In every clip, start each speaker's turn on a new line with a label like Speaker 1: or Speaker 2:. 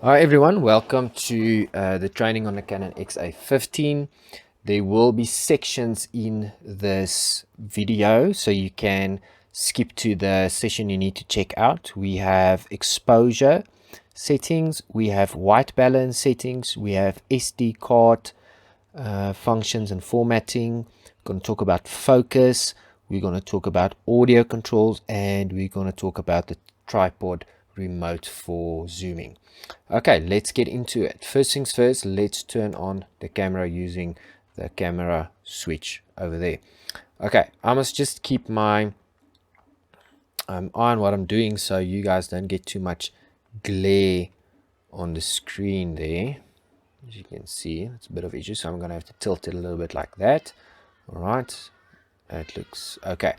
Speaker 1: Hi everyone, welcome to the training on the Canon XA15. There will be sections in this video, so you can skip to the session you need to check out. We have exposure settings, we have white balance settings, we have SD card functions and formatting. We're going to talk about focus, we're going to talk about audio controls, and we're going to talk about the tripod remote for zooming. Okay, let's get into it. First things first, let's turn on the camera using the camera switch over there. Okay, I must just keep my eye on what I'm doing so you guys don't get too much glare on the screen there. As you can see, it's a bit of issue, so I'm going to have to tilt it a little bit like that. All right, that looks okay.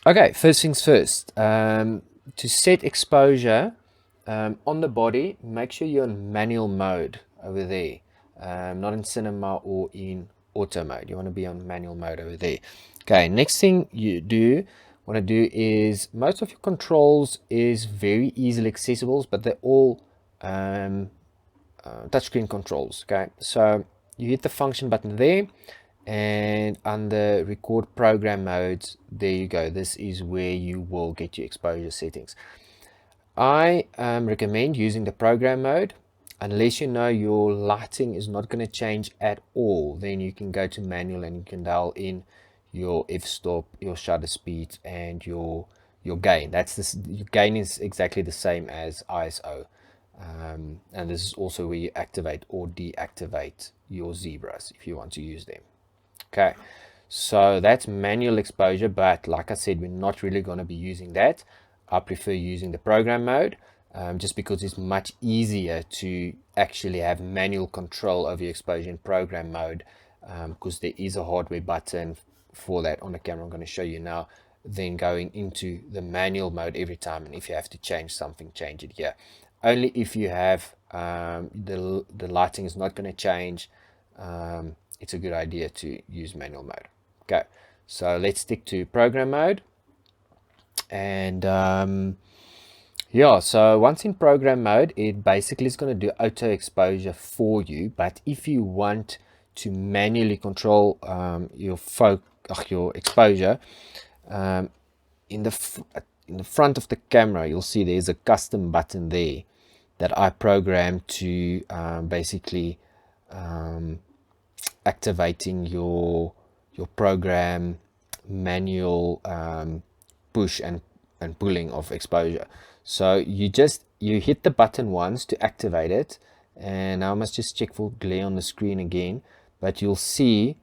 Speaker 1: Okay, first things first, to set exposure on the body, make sure you're in manual mode over there, not in cinema or in auto mode. You want to be on manual mode over there. Okay, next thing you want to do is, most of your controls is very easily accessible, but they're all touchscreen controls. Okay, so you hit the function button there, and under record program modes, there you go. This is where you will get your exposure settings. I recommend using the program mode unless you know your lighting is not going to change at all. Then you can go to manual and you can dial in your f-stop, your shutter speed, and your gain. That's this. Your gain is exactly the same as ISO, and this is also where you activate or deactivate your zebras if you want to use them. Okay, so that's manual exposure, but like I said, we're not really going to be using that. I prefer using the program mode, just because it's much easier to actually have manual control over your exposure in program mode, because there is a hardware button for that on the camera. I'm going to show you now. Then going into the manual mode every time, and if you have to change something, change it here. Only if you have the lighting is not going to change, it's a good idea to use manual mode. Okay, so let's stick to program mode. And yeah, so once in program mode, it basically is going to do auto exposure for you. But if you want to manually control your exposure, in the front of the camera, you'll see there's a custom button there that I programmed to basically activating your program manual push and pulling of exposure. So you hit the button once to activate it, and I must just check for glare on the screen again, but you'll see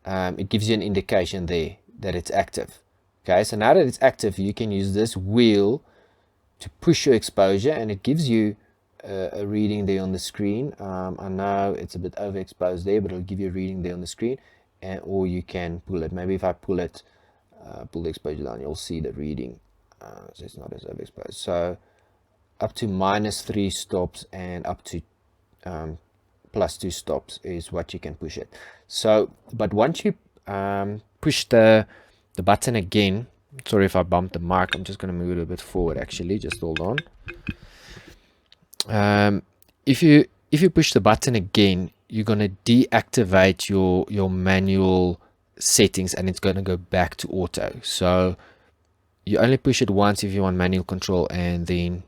Speaker 1: it gives you an indication there that it's active. Okay, so now that it's active, you can use this wheel to push your exposure, and it gives you a reading there on the screen. I know it's a bit overexposed there, but it'll give you a reading there on the screen, or you can pull it. Maybe if I pull it, pull the exposure down, you'll see the reading. So it's not as overexposed. So up to -3 stops and up to +2 stops is what you can push it. So, but once you push the button again, sorry if I bumped the mic, I'm just going to move it a bit forward actually, just hold on. If you push the button again, you're going to deactivate your manual settings, and it's going to go back to auto. So you only push it once if you want manual control, and then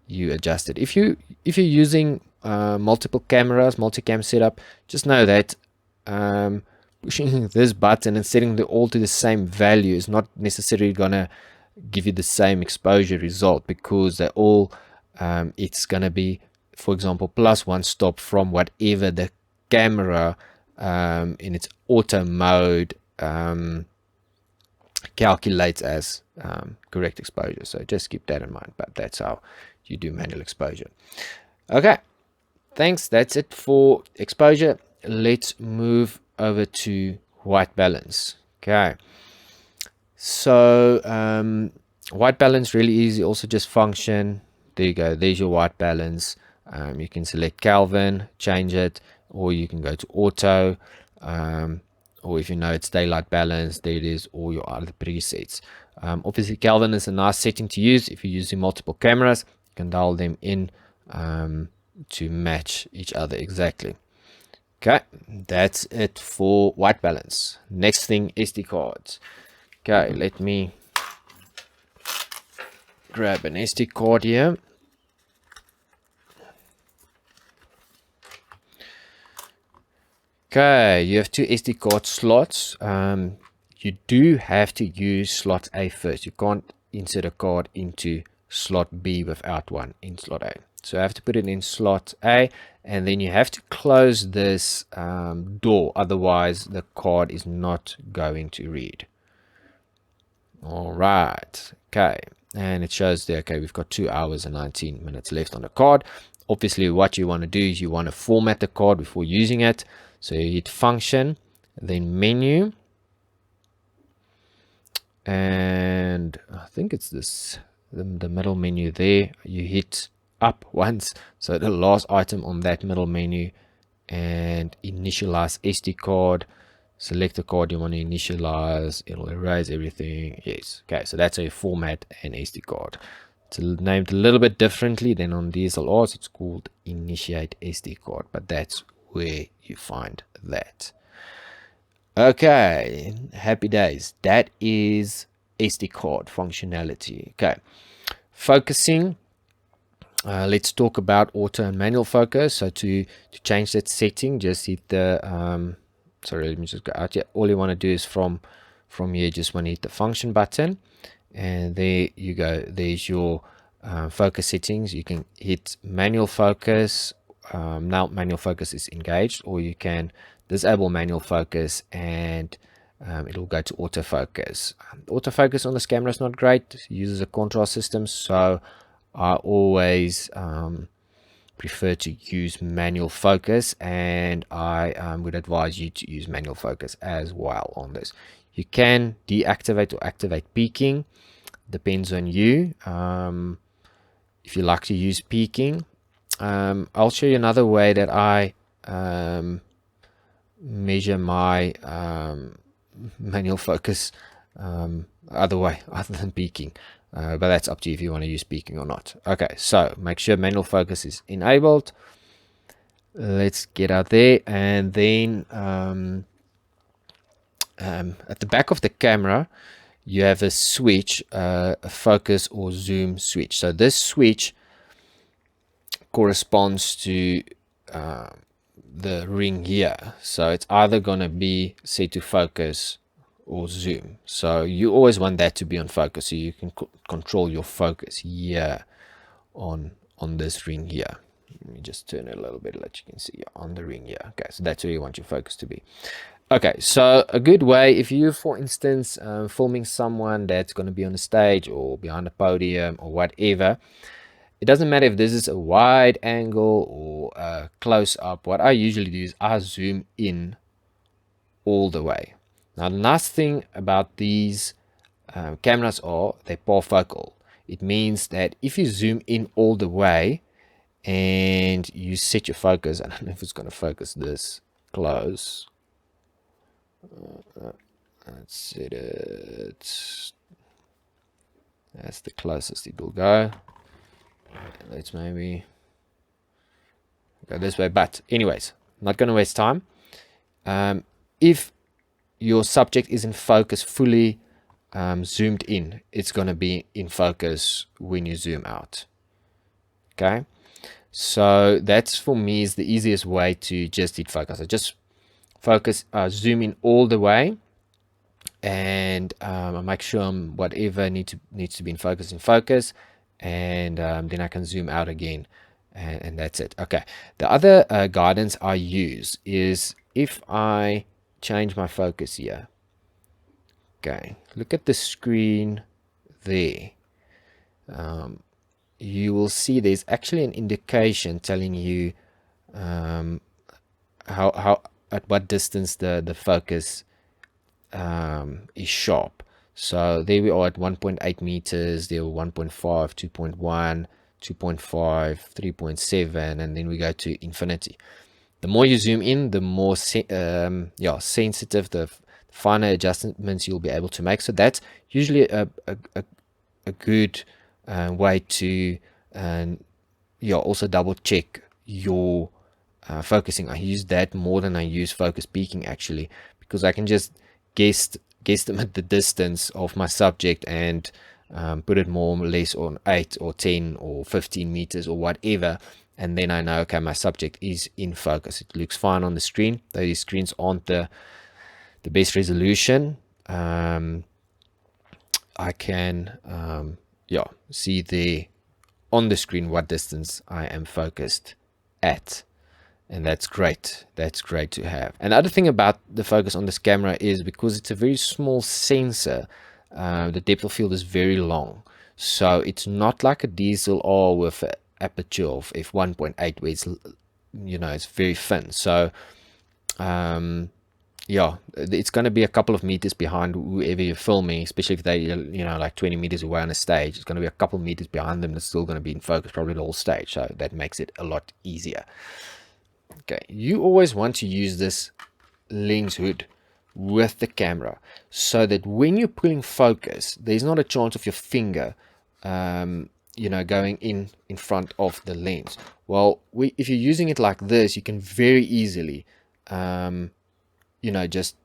Speaker 1: you adjust it. If you're using multiple cameras, multi-cam setup, just know that pushing this button and setting them all to the same value is not necessarily gonna give you the same exposure result, because they're all it's gonna be, for example, +1 stop from whatever the camera in its auto mode calculates as correct exposure. So just keep that in mind, but that's how you do manual exposure. Okay, thanks, that's it for exposure. Let's move over to white balance. Okay, so white balance, really easy, also just function. There you go, there's your white balance. You can select Kelvin, change it, or you can go to auto, or if you know it's daylight balance, there it is, or your other presets. Obviously Kelvin is a nice setting to use if you're using multiple cameras. You can dial them in to match each other exactly. Okay, that's it for white balance. Next thing, SD cards. Okay, let me grab an SD card here. Okay, you have two SD card slots. You do have to use slot A first. You can't insert a card into slot B without one in slot A. So I have to put it in slot A, and then you have to close this door, otherwise the card is not going to read. All right, okay, and it shows there, okay, we've got 2 hours and 19 minutes left on the card. Obviously, what you want to do is you want to format the card before using it. So you hit function, then menu, and I think it's this, the middle menu there. You hit up once, so the last item on that middle menu, and initialize SD card. Select the card you want to initialize, it'll erase everything. Yes, okay, so that's a format an SD card. It's named a little bit differently than on DSLRs. It's called initiate SD card, but that's where you find that. Okay, happy days. That is SD card functionality. Okay, focusing. Let's talk about auto and manual focus. So to change that setting, just hit the sorry, let me just go out here. All you want to do is from here, just want to hit the function button, and there you go. There's your focus settings. You can hit manual focus. Now manual focus is engaged, or you can disable manual focus, and it'll go to autofocus. Autofocus on this camera is not great. It uses a contrast system, so I always prefer to use manual focus, and I would advise you to use manual focus as well on this. You can deactivate or activate peaking, depends on you. If you like to use peaking, I'll show you another way that I measure my manual focus other way other than peaking. But that's up to you if you want to use peaking or not. Okay, so make sure manual focus is enabled. Let's get out there, and then at the back of the camera you have a switch, a focus or zoom switch. So this switch corresponds to the ring here. So it's either going to be set to focus or zoom. So you always want that to be on focus, so you can control your focus here on this ring here. Let me just turn it a little bit, let you can see on the ring here. Okay, so that's where you want your focus to be. Okay, so a good way, if you, for instance, filming someone that's going to be on the stage or behind a podium or whatever, it doesn't matter if this is a wide angle or a close up. What I usually do is I zoom in all the way. Now, the nice thing about these cameras are they're parfocal. It means that if you zoom in all the way and you set your focus, I don't know if it's going to focus this close. Let's set it. That's the closest it will go. Let's maybe go this way. But anyways, not going to waste time. If your subject is in focus fully zoomed in, it's going to be in focus when you zoom out. Okay, so that's, for me, is the easiest way to just hit focus. I just focus, zoom in all the way, and I make sure whatever needs to be in focus, and then I can zoom out again, and that's it. Okay, the other guidance I use is if I change my focus here. Okay, look at the screen there. You will see there's actually an indication telling you how at what distance the focus is sharp. So there we are at 1.8 meters, there were 1.5, 2.1, 2.5, 3.7, and then we go to infinity. The more you zoom in, the more sensitive, the finer adjustments you'll be able to make. So that's usually a good way to yeah, also double check your focusing. I use that more than I use focus peaking, actually, because I can just guesstimate the distance of my subject and put it more or less on 8 or 10 or 15 meters or whatever, and then I know, okay, my subject is in focus. It looks fine on the screen, though these screens aren't the best resolution. I can yeah, see there on the screen what distance I am focused at, and that's great. That's great to have. Another thing about the focus on this camera is, because it's a very small sensor, the depth of field is very long, so it's not like a DSLR with an aperture of f1.8 where it's, you know, it's very thin. So yeah, it's going to be a couple of meters behind whoever you're filming, especially if they, you know, like 20 meters away on a stage. It's going to be a couple of meters behind them that's still going to be in focus, probably the whole stage, so that makes it a lot easier. Okay, you always want to use this lens hood with the camera, so that when you're pulling focus, there's not a chance of your finger you know, going in front of the lens. Well, if you're using it like this, you can very easily you know, just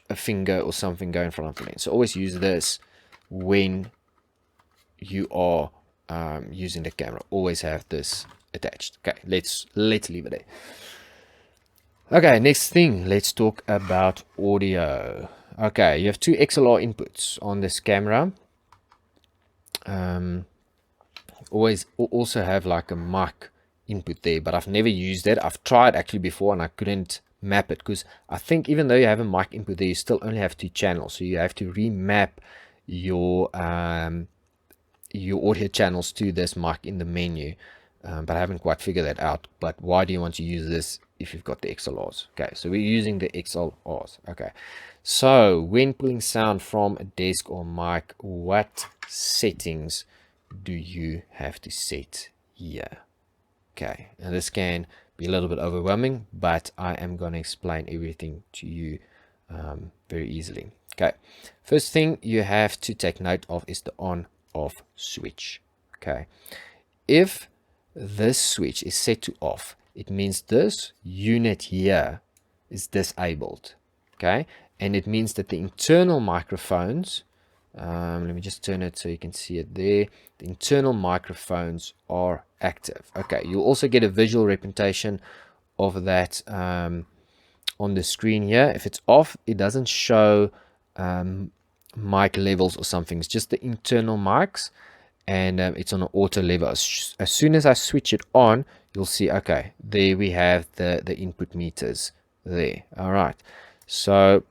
Speaker 1: a finger or something go in front of the lens. So always use this when you are using the camera. Always have this attached. Okay, let's leave it there. Okay, next thing, let's talk about audio. Okay, you have two XLR inputs on this camera. Always also have like a mic input there, but I've never used that. I've tried actually before and I couldn't map it, because I think even though you have a mic input there, you still only have 2 channels, so you have to remap your audio channels to this mic in the menu, but I haven't quite figured that out. But why do you want to use this if you've got the XLRs? Okay, so we're using the XLRs. Okay, so when pulling sound from a desk or mic, what settings do you have to set here? Okay, and this can be a little bit overwhelming, but I am going to explain everything to you very easily. Okay, first thing you have to take note of is the on off switch. Okay, if this switch is set to off, it means this unit here is disabled. Okay, and it means that the internal microphones, let me just turn it so you can see it there, the internal microphones are active. Okay, you'll also get a visual representation of that on the screen here. If it's off, it doesn't show mic levels or something. It's just the internal mics, and it's on an auto level. As soon as I switch it on, you'll see, okay, there we have the input meters there. All right, so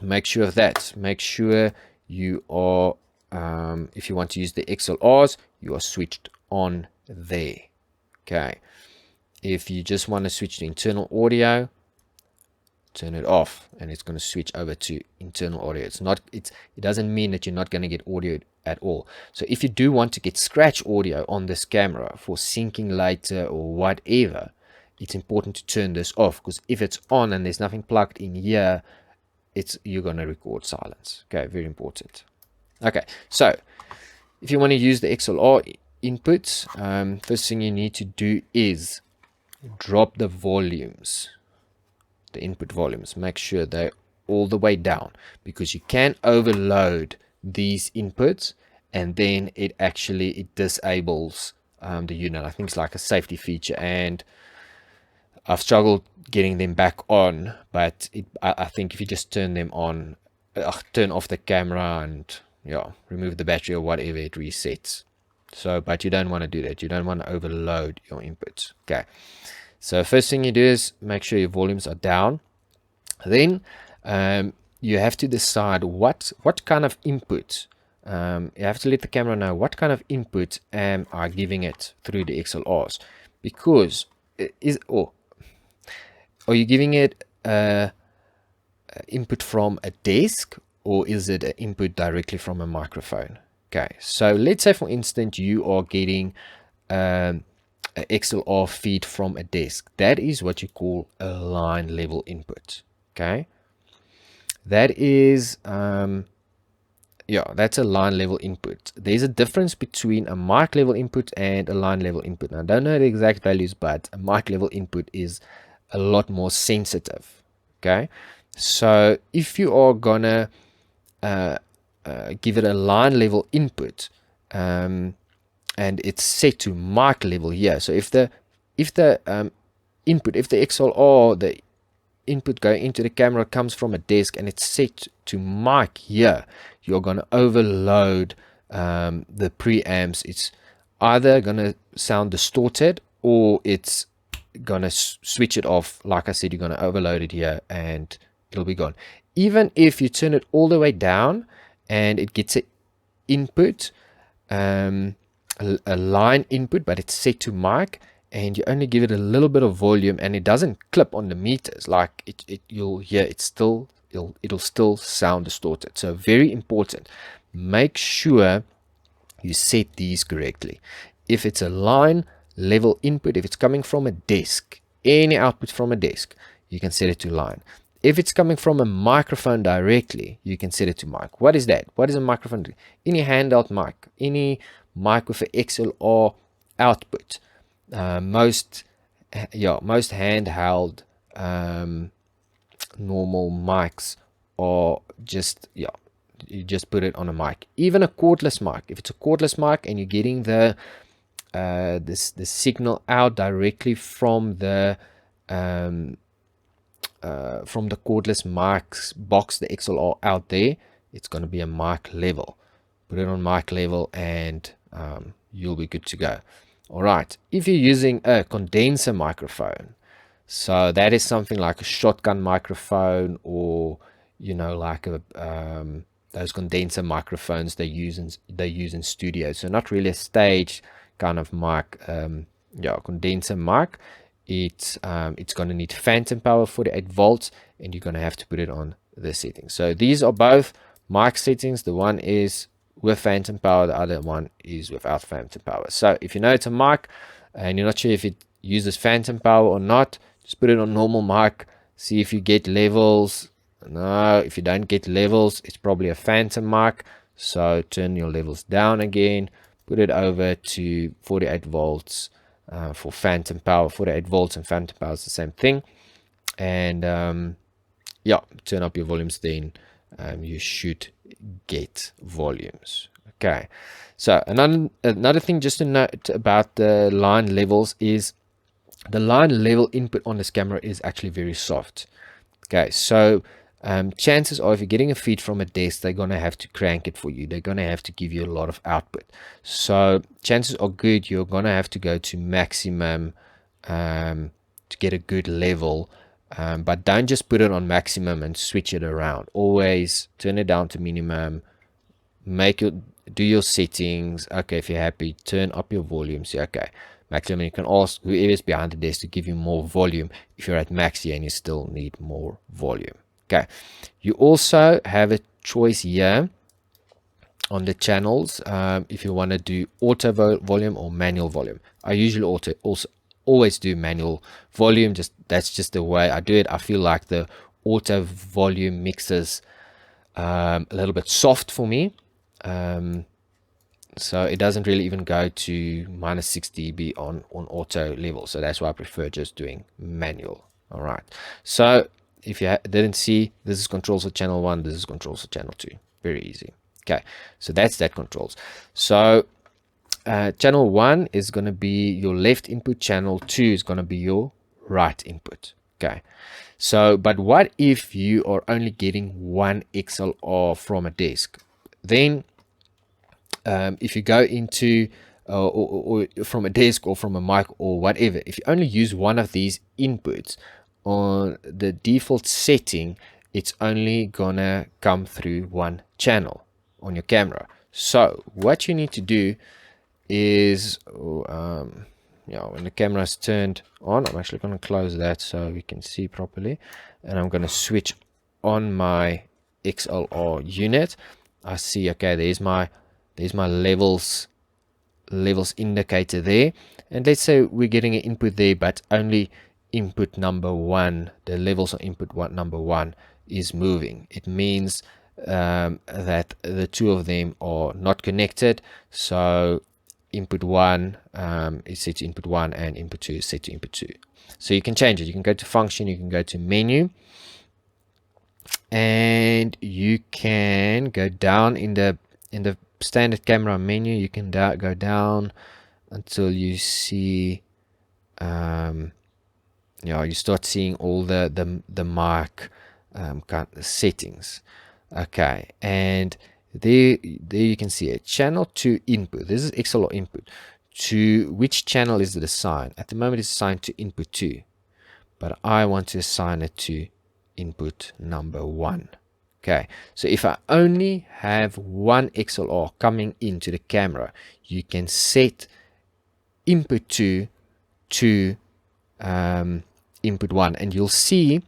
Speaker 1: make sure of that. Make sure you are if you want to use the XLRs, you are switched on there. Okay, if you just want to switch to internal audio, turn it off, and it's going to switch over to internal audio. It doesn't mean that you're not going to get audio at all. So if you do want to get scratch audio on this camera for syncing later or whatever, it's important to turn this off, because if it's on and there's nothing plugged in here, you're going to record silence. Okay, very important. Okay, so if you want to use the XLR inputs, first thing you need to do is drop the volumes, the input volumes. Make sure they're all the way down, because you can overload these inputs and then it disables the unit. I think it's like a safety feature, and I've struggled getting them back on, but I think if you just turn them on, turn off the camera and remove the battery or whatever, it resets. So, but you don't want to do that. You don't want to overload your inputs. Okay, so first thing you do is make sure your volumes are down. Then you have to decide what kind of input. You have to let the camera know what kind of input am I giving it through the XLRs, because are you giving it input from a desk, or is it an input directly from a microphone? Okay, so let's say for instance you are getting an XLR feed from a desk. That is what you call a line level input. Okay, that is yeah, that's a line level input. There's a difference between a mic level input and a line level input. Now, I don't know the exact values, but a mic level input is a lot more sensitive. Okay, so if you are gonna give it a line level input, and it's set to mic level here. So if the input, if the XLR, the input going into the camera comes from a desk and it's set to mic here, you're going to overload the preamps. It's either going to sound distorted or it's going to switch it off. Like I said, you're going to overload it here and it'll be gone. Even if you turn it all the way down and it gets an input, a line input, but it's set to mic, and you only give it a little bit of volume and it doesn't clip on the meters, like you'll hear it'll still sound distorted. So very important, make sure you set these correctly. If it's a line level input, if it's coming from a desk, any output from a desk, you can set it to line. If it's coming from a microphone directly, you can set it to mic. What is that? What is a microphone? Any handheld mic, any mic with an XLR output. Most handheld normal mics are just, you just put it on a mic. Even a cordless mic, if it's a cordless mic and you're getting the signal out directly from the cordless mic's box, the XLR out there, it's going to be a mic level. Put it on mic level and you'll be good to go. All right, if you're using a condenser microphone, so that is something like a shotgun microphone, or like a those condenser microphones they use in studios. So not really a stage kind of mic, condenser mic. It's going to need phantom power, 48 volts, and you're going to have to put it on the settings. So these are both mic settings. The one is with phantom power, the other one is without phantom power. So if you know it's a mic and you're not sure if it uses phantom power or not, just put it on normal mic, see if you get levels. No, if you don't get levels, it's probably a phantom mic. So turn your levels down again, put it over to 48 volts for phantom power. 48 volts and phantom power is the same thing. And turn up your volumes, then you should get volumes. Okay, so another thing just to note about the line levels is the line level input on this camera is actually very soft. Okay, so chances are if you're getting a feed from a desk, they're going to have to crank it for you. They're going to have to give you a lot of output. So chances are good you're going to have to go to maximum to get a good level. But don't just put it on maximum and switch it around. Always turn it down to minimum. Do your settings. Okay, if you're happy, turn up your volume. Say okay, maximum. You can ask whoever's behind the desk to give you more volume if you're at max here and you still need more volume. Okay, you also have a choice here on the channels if you want to do auto volume or manual volume. I usually always do manual volume. That's just the way I do it. I feel like the auto volume mixes a little bit soft for me, so it doesn't really even go to -6 dB on auto level. So that's why I prefer just doing manual. All right, so if you didn't see, this is controls for channel 1, this is controls for channel 2. Very easy. Okay, so that's that controls. So channel 1 is going to be your left input, channel 2 is going to be your right input. Okay, so but what if you are only getting one XLR from a desk? Then if you go into or from a desk or from a mic or whatever, if you only use one of these inputs on the default setting, it's only gonna come through one channel on your camera. So what you need to do is when the camera is turned on, I'm actually going to close that so we can see properly, and I'm going to switch on my XLR unit. I see, okay, there's my levels indicator there, and let's say we're getting an input there, but only input number 1, the levels on input number 1 is moving. It means that the two of them are not connected. So input 1 is set to input 1 and input 2 is set to input 2. So you can change it. You can go to function, you can go to menu, and you can go down in the standard camera menu. You can go down until you see you start seeing all the mic kind of settings. Okay, and there you can see a channel to input. This is XLR input. To which channel is it assigned? At the moment it's assigned to input 2, but I want to assign it to input number 1. Okay, so if I only have one XLR coming into the camera, you can set input 2 to input 1, and you'll see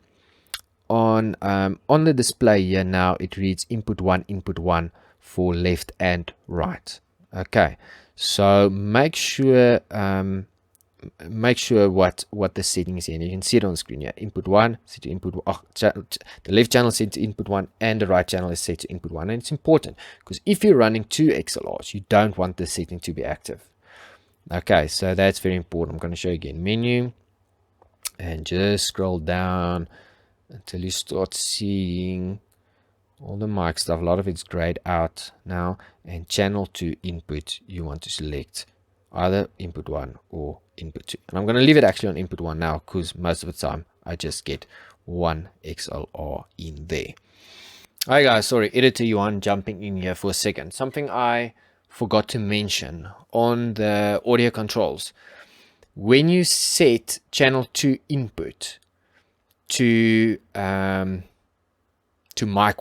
Speaker 1: on the display here now it reads input 1 for left and right. Okay, so make sure what the setting is here, and you can see it on the screen here. Input 1 set to input the left channel is set to input 1 and the right channel is set to input 1. And it's important because if you're running 2 XLRs, you don't want the setting to be active. Okay, so that's very important. I'm going to show you again. Menu, and just scroll down until you start seeing all the mic stuff. A lot of it's grayed out now. And channel to input, you want to select either input 1 or input 2. And I'm going to leave it actually on input 1 now, because most of the time I just get one XLR in there. Hi guys, sorry, editor Yuan jumping in here for a second. Something I forgot to mention on the audio controls. When you set channel 2 input to mic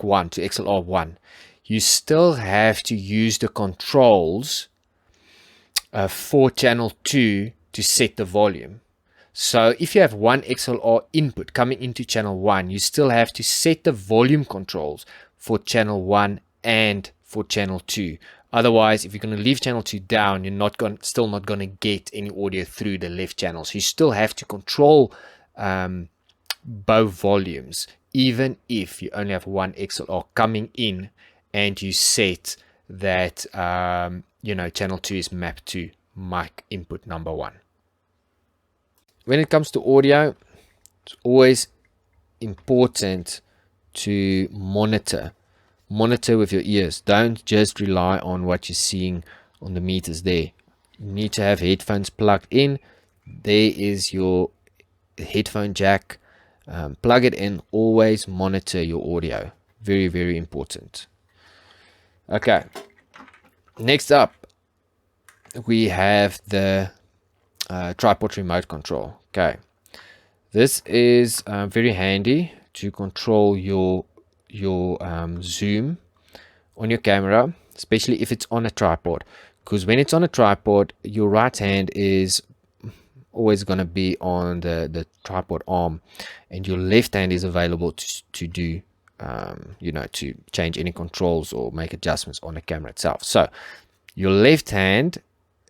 Speaker 1: 1, to XLR 1, you still have to use the controls for channel 2 to set the volume. So if you have one XLR input coming into channel 1, you still have to set the volume controls for channel 1 and for channel 2. Otherwise, if you're going to leave channel 2 down, you're still not going to get any audio through the left channel. So you still have to control both volumes, even if you only have one XLR coming in and you set that channel 2 is mapped to mic input number 1. When it comes to audio, it's always important to monitor with your ears. Don't just rely on what you're seeing on the meters there. You need to have headphones plugged in. There is your headphone jack. Plug it in. Always monitor your audio. Very, very important. Okay, next up we have the tripod remote control. Okay, this is very handy to control your zoom on your camera, especially if it's on a tripod, because when it's on a tripod, your right hand is always going to be on the tripod arm, and your left hand is available to do to change any controls or make adjustments on the camera itself. So your left hand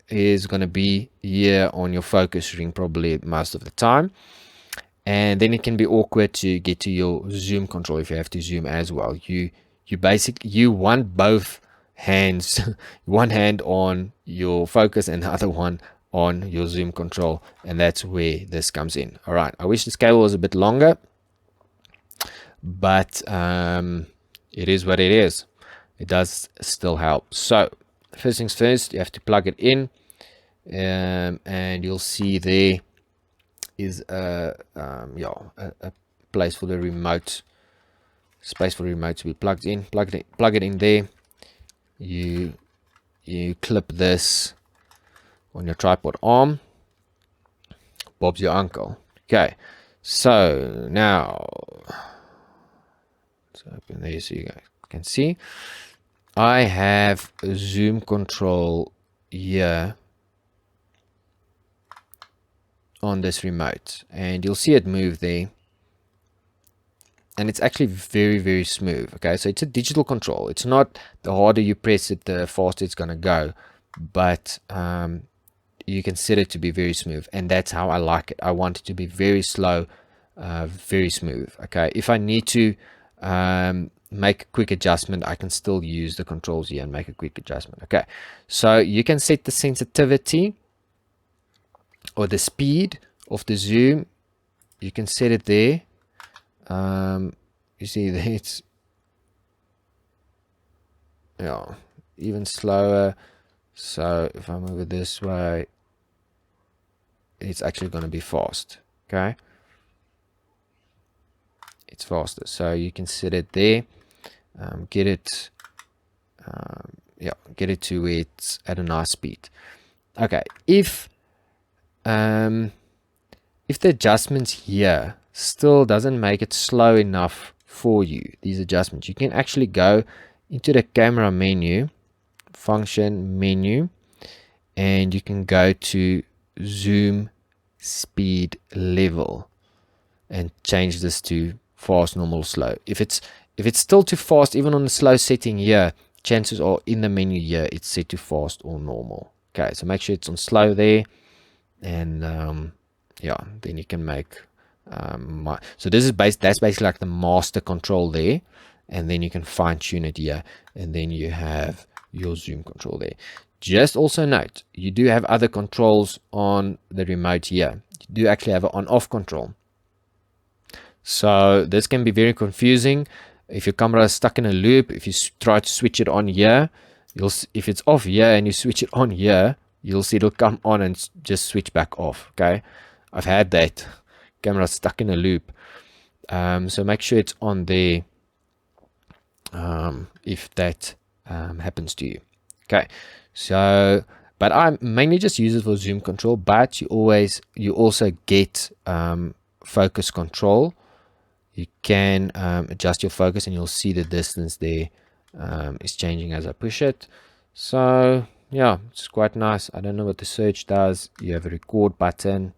Speaker 1: is going to be here on your focus ring probably most of the time, and then it can be awkward to get to your zoom control if you have to zoom as well. You want both hands, one hand on your focus and the other one on your zoom control, and that's where this comes in. All right, I wish this cable was a bit longer, but it is what it is. It does still help. So first things first, you have to plug it in, and you'll see there is a place for the remote, space for the remote to be plugged in. Plug it in there. You clip this on your tripod arm. Bob's your uncle. Okay, so now let's open there so you guys can see. I have a zoom control here on this remote, and you'll see it move there, and it's actually very, very smooth. Okay, so it's a digital control. It's not the harder you press it, the faster it's going to go, but you can set it to be very smooth, and that's how I like it. I want it to be very slow, very smooth. Okay, if I need to make a quick adjustment, I can still use the controls here and make a quick adjustment. Okay, so you can set the sensitivity or the speed of the zoom. You can set it there. You see that it's even slower. So if I move it this way, it's actually going to be fast. Okay, it's faster, so you can set it there. Get it get it to where it's at a nice speed. Okay, if the adjustments here still doesn't make it slow enough for you, these adjustments, you can actually go into the camera menu, function menu, and you can go to zoom speed level and change this to fast, normal, slow. If it's still too fast, even on the slow setting here, chances are in the menu here it's set to fast or normal. Okay, so make sure it's on slow there, and then you can make so this is that's basically like the master control there, and then you can fine tune it here, and then you have your zoom control there. Just also note, you do have other controls on the remote here. You do actually have an on-off control. So this can be very confusing. If your camera is stuck in a loop, if you try to switch it on here, if it's off here and you switch it on here, you'll see it'll come on and just switch back off. Okay, I've had that. Camera stuck in a loop. So make sure it's on there if that happens to you. Okay, so but I mainly just use it for zoom control, but you also get focus control. You can adjust your focus, and you'll see the distance there is changing as I push it. So yeah, it's quite nice. I don't know what the search does. You have a record button,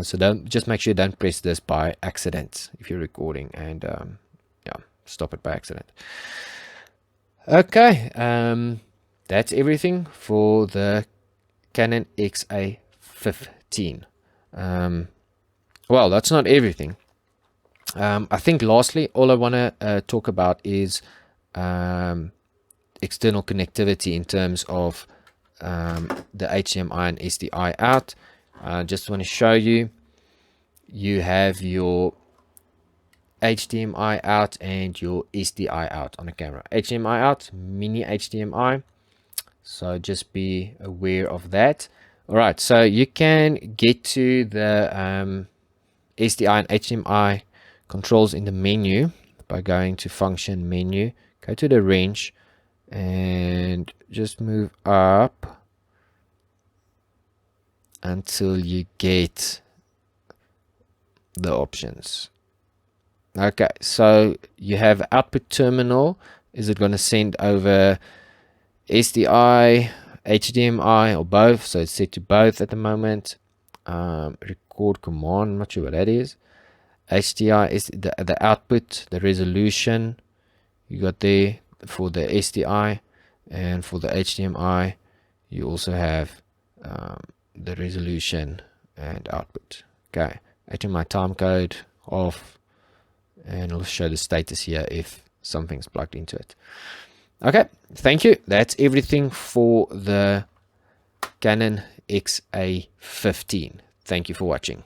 Speaker 1: so just make sure you don't press this by accident if you're recording, and stop it by accident. Okay, that's everything for the Canon XA15. Well, that's not everything. I think lastly, all I want to talk about is external connectivity in terms of the HDMI and SDI out. Just want to show you, you have your HDMI out and your SDI out on the camera. HDMI out, mini HDMI, so just be aware of that. Alright, so you can get to the SDI and HDMI controls in the menu by going to function menu, go to the range, and just move up until you get the options. Okay, so you have output terminal. Is it going to send over SDI, HDMI, or both? So it's set to both at the moment. Record command, I'm not sure what that is. HDI is the output, the resolution you got there for the SDI, and for the HDMI you also have the resolution and output. Okay, HDMI time code off, and it'll show the status here if something's plugged into it. Okay, thank you. That's everything for the Canon XA15. Thank you for watching.